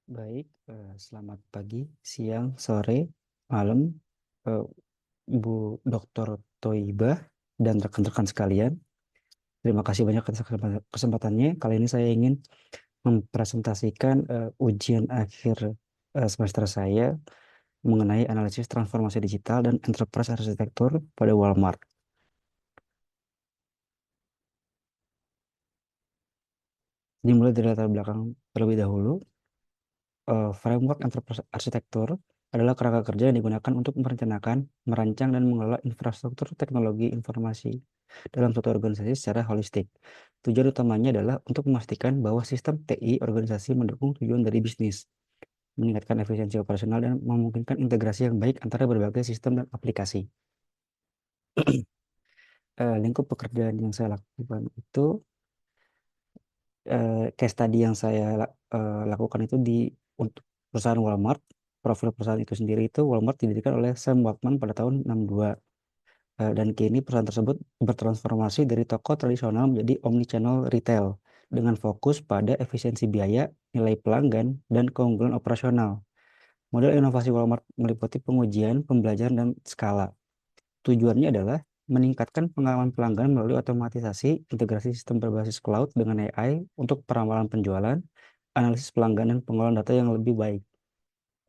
Baik, selamat pagi, siang, sore, malam, eh, Bu Dr. Toibah dan rekan-rekan sekalian. Terima kasih banyak atas kesempatannya. Kali ini saya ingin mempresentasikan ujian akhir semester saya mengenai analisis transformasi digital dan enterprise arsitektur pada Walmart. Dimulai dari latar belakang terlebih dahulu. Framework Enterprise Arsitektur adalah kerangka kerja yang digunakan untuk merencanakan, merancang, dan mengelola infrastruktur teknologi informasi dalam suatu organisasi secara holistik. Tujuan utamanya adalah untuk memastikan bahwa sistem TI organisasi mendukung tujuan dari bisnis, meningkatkan efisiensi operasional, dan memungkinkan integrasi yang baik antara berbagai sistem dan aplikasi. Lingkup pekerjaan yang saya lakukan itu case tadi yang saya lakukan itu untuk perusahaan Walmart. Profil perusahaan itu sendiri itu Walmart didirikan oleh Sam Walkman pada tahun 62. Dan kini perusahaan tersebut bertransformasi dari toko tradisional menjadi omnichannel retail dengan fokus pada efisiensi biaya, nilai pelanggan, dan keunggulan operasional. Model inovasi Walmart meliputi pengujian, pembelajaran, dan skala. Tujuannya adalah meningkatkan pengalaman pelanggan melalui otomatisasi, integrasi sistem berbasis cloud dengan AI untuk peramalan penjualan, analisis pelanggan, dan pengolahan data yang lebih baik.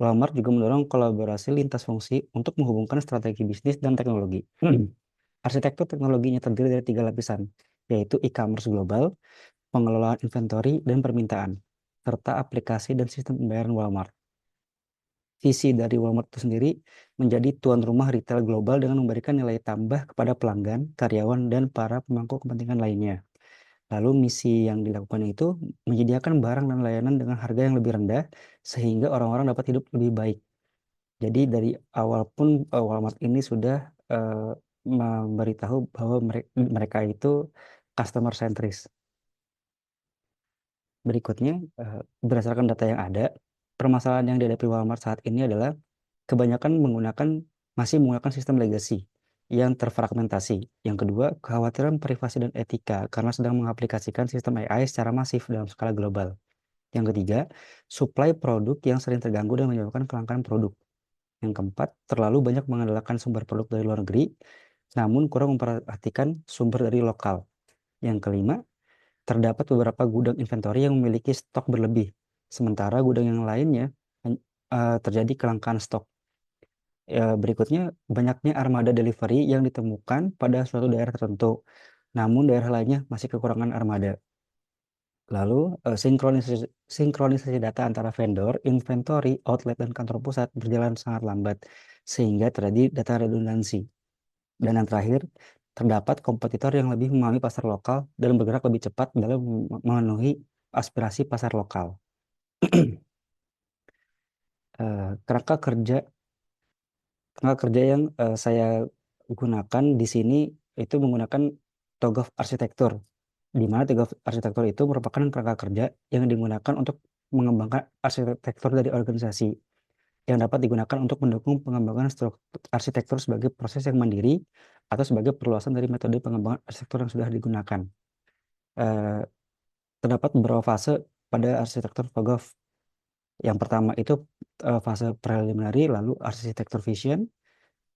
Walmart juga mendorong kolaborasi lintas fungsi untuk menghubungkan strategi bisnis dan teknologi. Arsitektur teknologinya terdiri dari 3 lapisan, yaitu e-commerce global, pengelolaan inventory dan permintaan, serta aplikasi dan sistem pembayaran Walmart. Visi dari Walmart itu sendiri menjadi tuan rumah retail global dengan memberikan nilai tambah kepada pelanggan, karyawan, dan para pemangku kepentingan lainnya. Lalu misi yang dilakukan itu menyediakan barang dan layanan dengan harga yang lebih rendah sehingga orang-orang dapat hidup lebih baik. Jadi dari awal pun Walmart ini sudah memberitahu bahwa mereka itu customer centris. Berikutnya, berdasarkan data yang ada, permasalahan yang dihadapi Walmart saat ini adalah kebanyakan masih menggunakan sistem legacy yang terfragmentasi. Yang kedua, kekhawatiran privasi dan etika karena sedang mengaplikasikan sistem AI secara masif dalam skala global. Yang ketiga, supply produk yang sering terganggu dan menyebabkan kelangkaan produk. Yang keempat, terlalu banyak mengandalkan sumber produk dari luar negeri, namun kurang memperhatikan sumber dari lokal. Yang kelima, terdapat beberapa gudang inventory yang memiliki stok berlebih, sementara gudang yang lainnya terjadi kelangkaan stok. Berikutnya, banyaknya armada delivery yang ditemukan pada suatu daerah tertentu, namun daerah lainnya masih kekurangan armada. Lalu, sinkronisasi data antara vendor, inventory, outlet, dan kantor pusat berjalan sangat lambat, sehingga terjadi data redundansi. Dan yang terakhir, terdapat kompetitor yang lebih memahami pasar lokal dan bergerak lebih cepat dalam memenuhi aspirasi pasar lokal. Kerangka kerja yang saya gunakan di sini itu menggunakan TOGAF arsitektur, di mana TOGAF arsitektur itu merupakan kerangka kerja yang digunakan untuk mengembangkan arsitektur dari organisasi yang dapat digunakan untuk mendukung pengembangan struktur arsitektur sebagai proses yang mandiri atau sebagai perluasan dari metode pengembangan arsitektur yang sudah digunakan. Eh, Terdapat beberapa fase pada arsitektur TOGAF. Yang pertama itu fase preliminary, lalu arsitektur vision,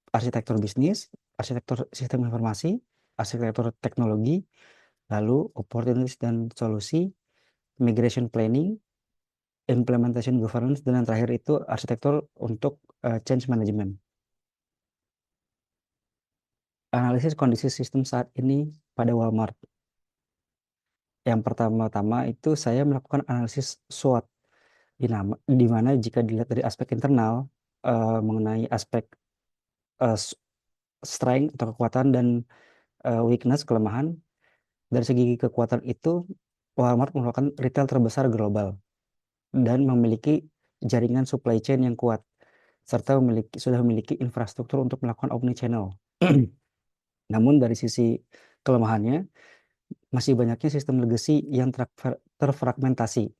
arsitektur bisnis, arsitektur sistem informasi, arsitektur teknologi, lalu opportunities dan solusi, migration planning, implementation governance, dan yang terakhir itu arsitektur untuk change management. Analisis kondisi sistem saat ini pada Walmart. Yang pertama-tama itu saya melakukan analisis SWOT, di mana jika dilihat dari aspek internal mengenai aspek strength atau kekuatan dan weakness, kelemahan. Dari segi kekuatan itu, Walmart merupakan retail terbesar global dan memiliki jaringan supply chain yang kuat, serta sudah memiliki infrastruktur untuk melakukan omnichannel. Namun dari sisi kelemahannya, masih banyaknya sistem legacy yang terfragmentasi.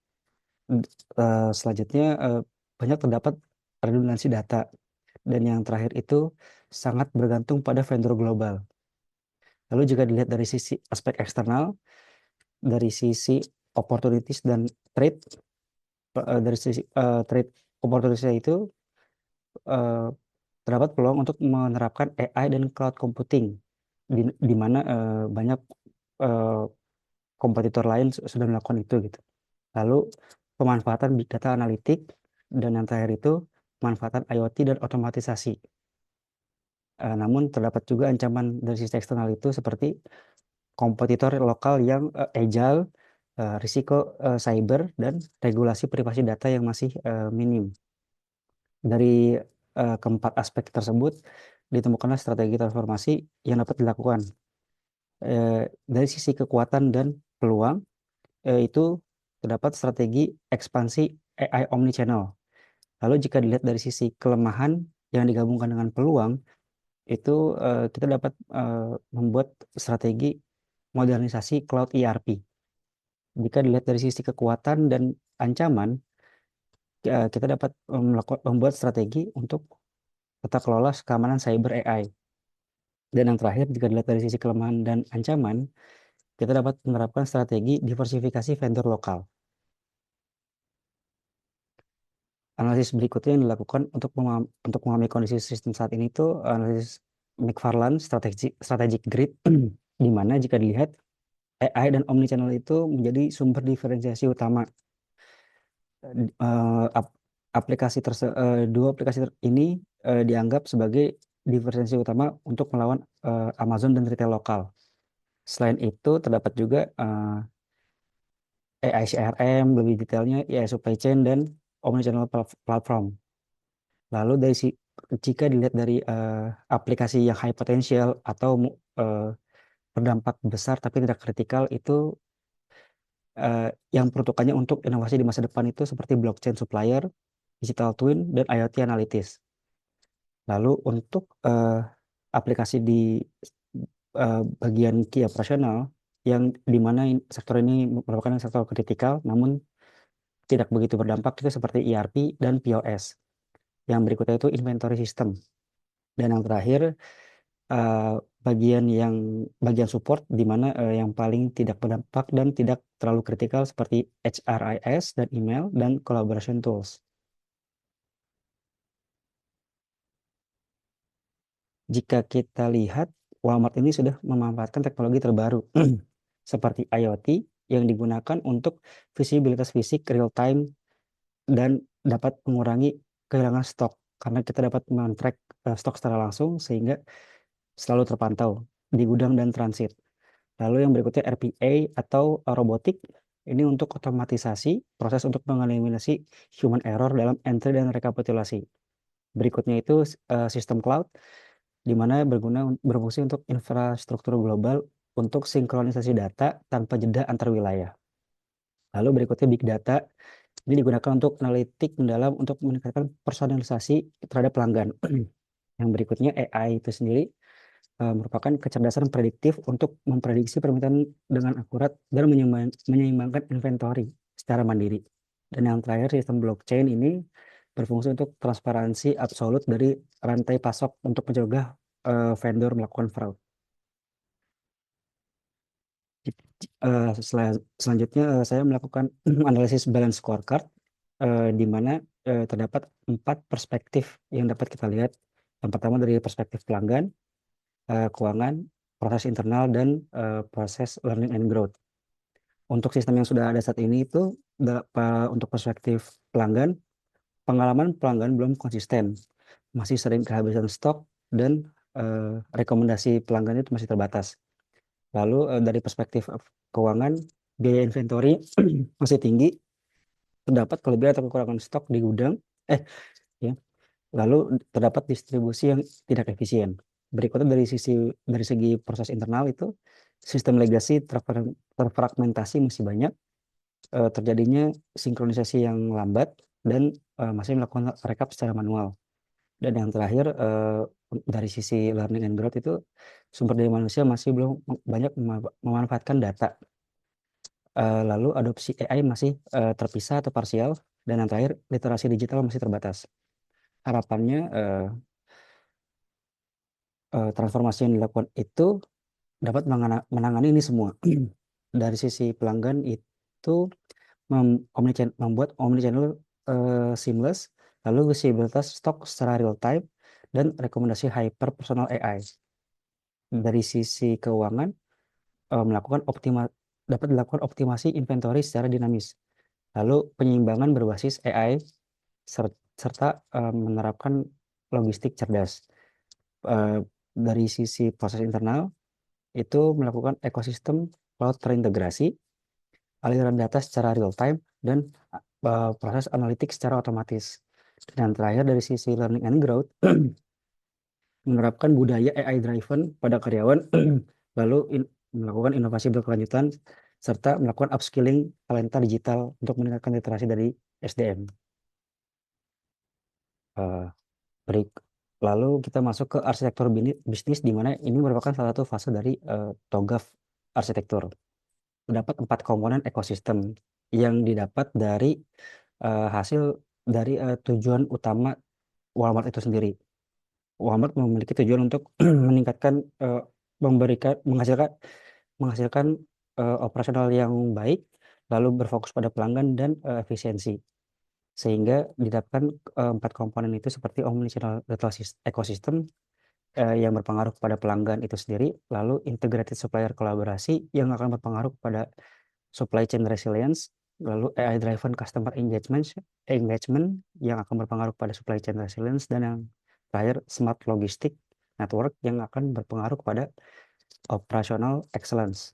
Selanjutnya, banyak terdapat redundansi data. Dan yang terakhir itu sangat bergantung pada vendor global. Lalu juga dilihat dari sisi aspek eksternal, dari sisi opportunities dan trade, Dari sisi trade opportunity itu eh, terdapat peluang untuk menerapkan AI dan cloud computing di mana banyak eh, kompetitor lain sudah melakukan itu gitu. Lalu pemanfaatan big data analitik dan yang terakhir itu pemanfaatan IoT dan otomatisasi. Namun terdapat juga ancaman dari sisi eksternal itu seperti kompetitor lokal yang agile, risiko cyber dan regulasi privasi data yang masih minim. Dari keempat aspek tersebut ditemukanlah strategi transformasi yang dapat dilakukan. Dari sisi kekuatan dan peluang itu terdapat strategi ekspansi AI omnichannel. Lalu jika dilihat dari sisi kelemahan yang digabungkan dengan peluang, itu kita dapat membuat strategi modernisasi cloud ERP. Jika dilihat dari sisi kekuatan dan ancaman, kita dapat membuat strategi untuk tata kelola keamanan cyber AI. Dan yang terakhir, jika dilihat dari sisi kelemahan dan ancaman, kita dapat menerapkan strategi diversifikasi vendor lokal. Analisis berikutnya yang dilakukan untuk memahami kondisi sistem saat ini itu analisis McFarland Strategic Grid, di mana jika dilihat AI dan omnichannel itu menjadi sumber diferensiasi utama. Eh, ap- Dua aplikasi ini dianggap sebagai diferensiasi utama untuk melawan Amazon dan retail lokal. Selain itu, terdapat juga AI CRM, lebih detailnya AI supply chain dan omnichannel platform. Lalu jika dilihat dari aplikasi yang high potential atau eh, berdampak besar tapi tidak kritikal itu eh, yang peruntukannya untuk inovasi di masa depan itu seperti blockchain supplier, digital twin, dan IoT analytics. Lalu untuk aplikasi di bagian key operasional yang di mana sektor ini merupakan sektor kritikal namun tidak begitu berdampak itu seperti ERP dan POS. Yang berikutnya itu inventory system. Dan yang terakhir eh, bagian support di mana yang paling tidak berdampak dan tidak terlalu kritikal seperti HRIS dan email dan collaboration tools. Jika kita lihat, Walmart ini sudah memanfaatkan teknologi terbaru seperti IoT yang digunakan untuk visibilitas fisik real time dan dapat mengurangi kehilangan stok karena kita dapat men-track stok secara langsung sehingga selalu terpantau di gudang dan transit. Lalu yang berikutnya RPA atau robotik ini untuk otomatisasi proses untuk mengeliminasi human error dalam entry dan rekapitulasi. Berikutnya itu sistem cloud di mana berfungsi untuk infrastruktur global untuk sinkronisasi data tanpa jeda antar wilayah. Lalu berikutnya big data ini digunakan untuk analitik mendalam untuk meningkatkan personalisasi terhadap pelanggan. Yang berikutnya AI itu sendiri merupakan kecerdasan prediktif untuk memprediksi permintaan dengan akurat dan menyeimbangkan inventory secara mandiri. Dan yang terakhir, sistem blockchain ini berfungsi untuk transparansi absolut dari rantai pasok untuk mencegah vendor melakukan fraud. Selanjutnya saya melakukan analisis balance scorecard di mana terdapat 4 perspektif yang dapat kita lihat. Yang pertama dari perspektif pelanggan, keuangan, proses internal, dan proses learning and growth. Untuk sistem yang sudah ada saat ini itu untuk perspektif pelanggan, pengalaman pelanggan belum konsisten, masih sering kehabisan stok, dan rekomendasi pelanggan itu masih terbatas. Lalu dari perspektif keuangan, biaya inventory masih tinggi, terdapat kelebihan atau kekurangan stok di gudang, ya. Lalu terdapat distribusi yang tidak efisien. Berikutnya dari segi proses internal itu sistem legacy terfragmentasi masih banyak, terjadinya sinkronisasi yang lambat dan masih melakukan rekap secara manual. Dan yang terakhir dari sisi learning and growth itu sumber daya manusia masih belum banyak memanfaatkan data. Lalu adopsi AI masih terpisah atau parsial dan yang terakhir literasi digital masih terbatas. Harapannya transformasi yang dilakukan itu dapat menangani ini semua. Dari sisi pelanggan itu membuat omnichannel seamless, lalu visibilitas stok secara real time, dan rekomendasi hyper personal AI. Dari sisi keuangan, melakukan dapat dilakukan optimasi inventory secara dinamis. Lalu penyeimbangan berbasis AI serta menerapkan logistik cerdas. Eh, dari sisi proses internal, itu melakukan ekosistem cloud terintegrasi, aliran data secara real time, dan proses analitik secara otomatis. Dan terakhir dari sisi learning and growth, menerapkan budaya AI driven pada karyawan, lalu melakukan inovasi berkelanjutan, serta melakukan upskilling talenta digital untuk meningkatkan literasi dari SDM. Eh, Lalu kita masuk ke arsitektur bisnis, di mana ini merupakan salah satu fase dari TOGAF arsitektur. Terdapat 4 komponen ekosistem yang didapat dari hasil dari tujuan utama Walmart itu sendiri. Walmart memiliki tujuan untuk meningkatkan, menghasilkan menghasilkan operasional yang baik, lalu berfokus pada pelanggan dan efisiensi. Sehingga didapatkan 4 komponen itu seperti omnichannel retail ecosystem yang berpengaruh kepada pelanggan itu sendiri, lalu integrated supplier kolaborasi yang akan berpengaruh kepada supply chain resilience, lalu AI driven customer engagement yang akan berpengaruh pada supply chain resilience, dan yang terakhir smart logistic network yang akan berpengaruh kepada operational excellence.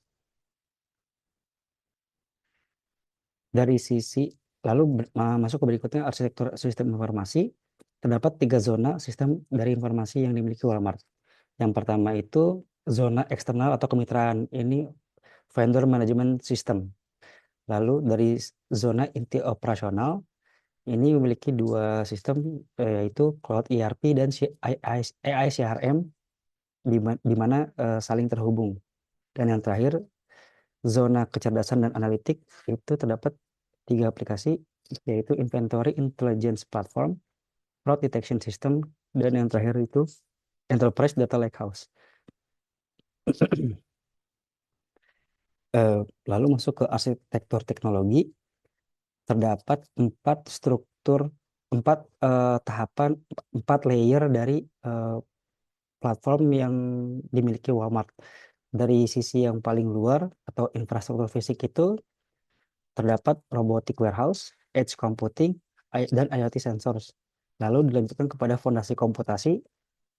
Dari sisi lalu masuk ke berikutnya arsitektur sistem informasi, terdapat 3 zona sistem dari informasi yang dimiliki Walmart. Yang pertama itu zona eksternal atau kemitraan, ini vendor management system. Lalu dari zona inti operasional, ini memiliki 2 sistem, yaitu Cloud ERP dan AI CRM, di mana saling terhubung. Dan yang terakhir, zona kecerdasan dan analitik, itu terdapat 3 aplikasi, yaitu Inventory Intelligence Platform, Fraud Detection System, dan yang terakhir itu Enterprise Data Lakehouse. Lalu masuk ke arsitektur teknologi, terdapat 4 tahapan, 4 layer dari platform yang dimiliki Walmart. Dari sisi yang paling luar atau infrastruktur fisik itu terdapat robotic warehouse, edge computing, dan IoT sensors. Lalu dilanjutkan kepada fondasi komputasi,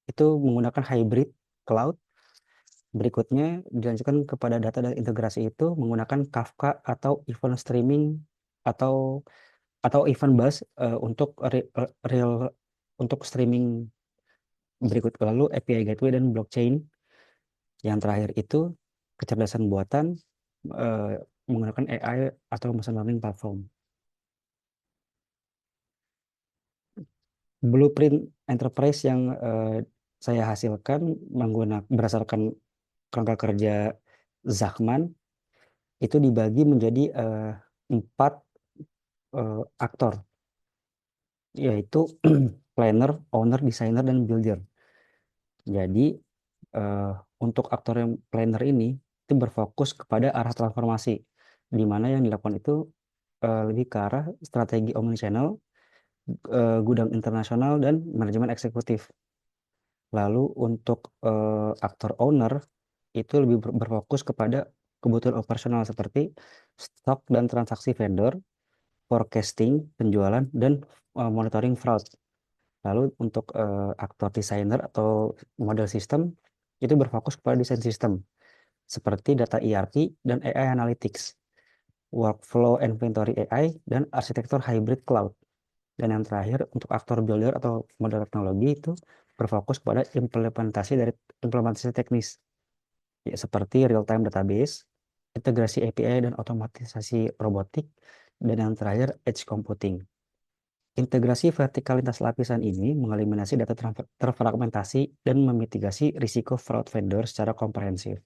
itu menggunakan hybrid cloud. Berikutnya dilanjutkan kepada data dan integrasi, itu menggunakan Kafka atau event streaming atau event bus untuk real untuk streaming. Berikut lalu API gateway dan blockchain. Yang terakhir itu kecerdasan buatan eh, menggunakan AI atau machine learning platform. Blueprint enterprise yang saya hasilkan berdasarkan kerangka kerja Zachman, itu dibagi menjadi 4 aktor, yaitu planner, owner, designer, dan builder. Jadi eh, untuk aktor yang planner ini itu berfokus kepada arah transformasi, di mana yang dilakukan itu lebih ke arah strategi omnichannel, gudang internasional, dan manajemen eksekutif. Lalu untuk aktor owner itu lebih berfokus kepada kebutuhan operasional seperti stok dan transaksi vendor, forecasting, penjualan, dan monitoring fraud. Lalu untuk aktor desainer atau model sistem itu berfokus kepada desain sistem seperti data ERP dan AI analytics, workflow inventory AI, dan arsitektur hybrid cloud. Dan yang terakhir untuk aktor builder atau model teknologi itu berfokus pada implementasi teknis, ya, seperti real-time database, integrasi API dan otomatisasi robotik, dan yang terakhir edge computing. Integrasi vertikal lintas lapisan ini mengeliminasi data terfragmentasi dan memitigasi risiko fraud vendor secara komprehensif.